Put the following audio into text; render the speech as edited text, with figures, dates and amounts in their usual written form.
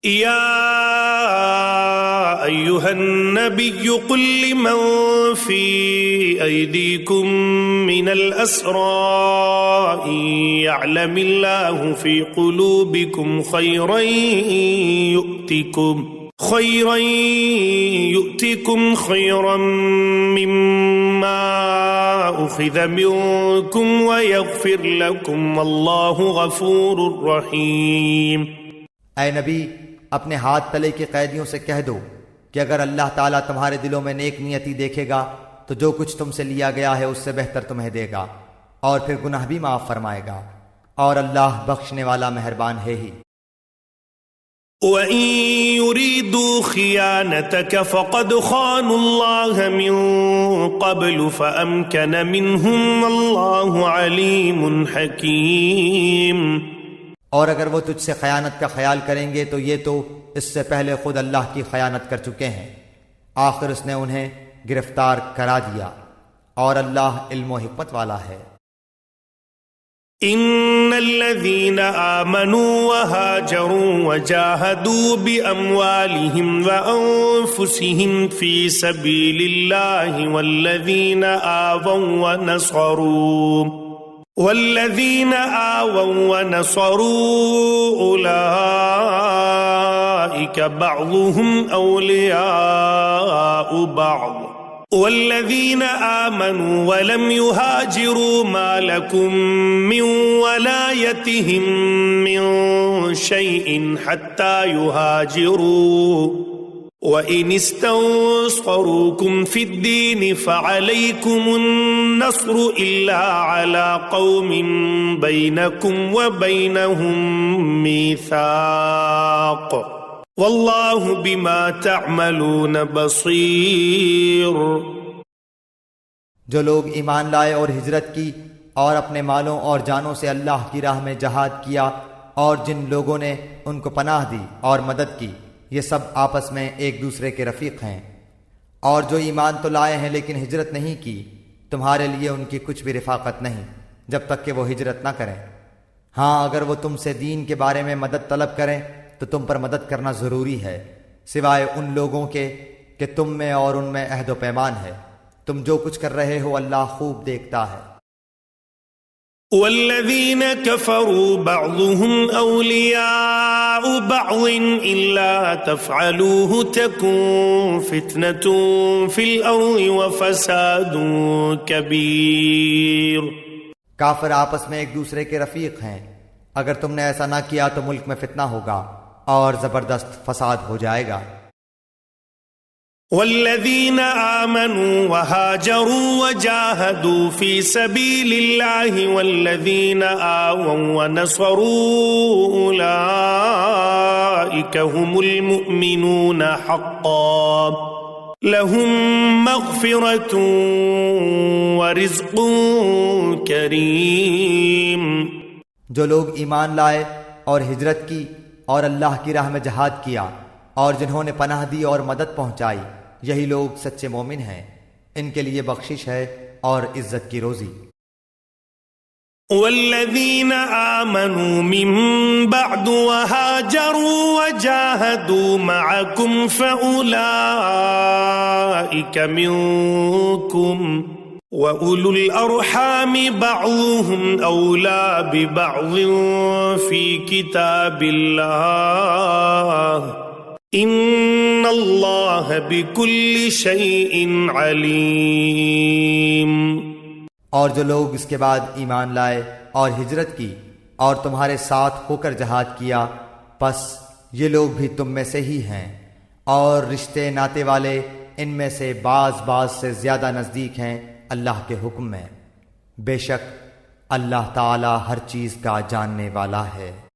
يا أيها النبي قل لمن في أيديكم من الأسرى إن يعلم الله في قلوبكم خيرا يؤتكم خيرا مما أخذ منكم ويغفر لكم والله غفور رحيم۔ اے نبی، اپنے ہاتھ تلے کے قیدیوں سے کہہ دو کہ اگر اللہ تعالیٰ تمہارے دلوں میں نیک نیتی دیکھے گا تو جو کچھ تم سے لیا گیا ہے اس سے بہتر تمہیں دے گا، اور پھر گناہ بھی معاف فرمائے گا، اور اللہ بخشنے والا مہربان ہے ہی۔ وَإِن يُرِيدُوا خِيَانَتَكَ فَقَدْ خَانُوا اللَّهَ مِن قَبْلُ فَأَمْكَنَ مِنْهُمْ وَاللَّهُ عَلِيمٌ حَكِيمٌ۔ اور اگر وہ تجھ سے خیانت کا خیال کریں گے تو یہ تو اس سے پہلے خود اللہ کی خیانت کر چکے ہیں، آخر اس نے انہیں گرفتار کرا دیا، اور اللہ علم و حکمت والا ہے۔ ان الذين آمنوا وهاجروا وجاهدوا بأموالهم وأنفسهم في سبيل الله والذين آووا ونصروا أولئك بعضهم أولياء بعض والذين آمنوا ولم يهاجروا ما لكم من ولايتهم من شيء حتى يهاجروا وإن استنصروكم في الدين فعليكم النصر إلا على قوم بينكم وبينهم ميثاق واللہ بما تعملون بصیر۔ جو لوگ ایمان لائے اور ہجرت کی اور اپنے مالوں اور جانوں سے اللہ کی راہ میں جہاد کیا، اور جن لوگوں نے ان کو پناہ دی اور مدد کی، یہ سب آپس میں ایک دوسرے کے رفیق ہیں۔ اور جو ایمان تو لائے ہیں لیکن ہجرت نہیں کی، تمہارے لیے ان کی کچھ بھی رفاقت نہیں جب تک کہ وہ ہجرت نہ کریں۔ ہاں، اگر وہ تم سے دین کے بارے میں مدد طلب کریں تو تم پر مدد کرنا ضروری ہے، سوائے ان لوگوں کے کہ تم میں اور ان میں عہد و پیمان ہے۔ تم جو کچھ کر رہے ہو اللہ خوب دیکھتا ہے۔ والذین کفروا بعضهم اولیاء بعض الا تفعلوه تکن فتنة فی الارض وفساد کبیر۔ کافر آپس میں ایک دوسرے کے رفیق ہیں، اگر تم نے ایسا نہ کیا تو ملک میں فتنہ ہوگا اور زبردست فساد ہو جائے گا۔ والذین آمنوا وهاجروا وجاهدوا في سبيل الله والذین آووا ونصروا أولئك هم المؤمنون حقا لهم مغفرة ورزق کریم۔ جو لوگ ایمان لائے اور ہجرت کی اور اللہ کی راہ میں جہاد کیا اور جنہوں نے پناہ دی اور مدد پہنچائی، یہی لوگ سچے مومن ہیں، ان کے لیے بخشش ہے اور عزت کی روزی۔ والذین آمنوا من بعد وهاجروا وجاهدوا معكم فأولئك منكم وَأُولُو الْأَرْحَامِ بَعْضُهُمْ أَوْلَى بِبَعْضٍ فِي كِتَابِ اللَّهِ إِنَّ اللَّهَ بِكُلِّ شَيْءٍ عَلِيمٌ۔ اور جو لوگ اس کے بعد ایمان لائے اور ہجرت کی اور تمہارے ساتھ ہو کر جہاد کیا، پس یہ لوگ بھی تم میں سے ہی ہیں، اور رشتے ناتے والے ان میں سے بعض سے زیادہ نزدیک ہیں اللہ کے حکم میں۔ بے شک اللہ تعالی ہر چیز کا جاننے والا ہے۔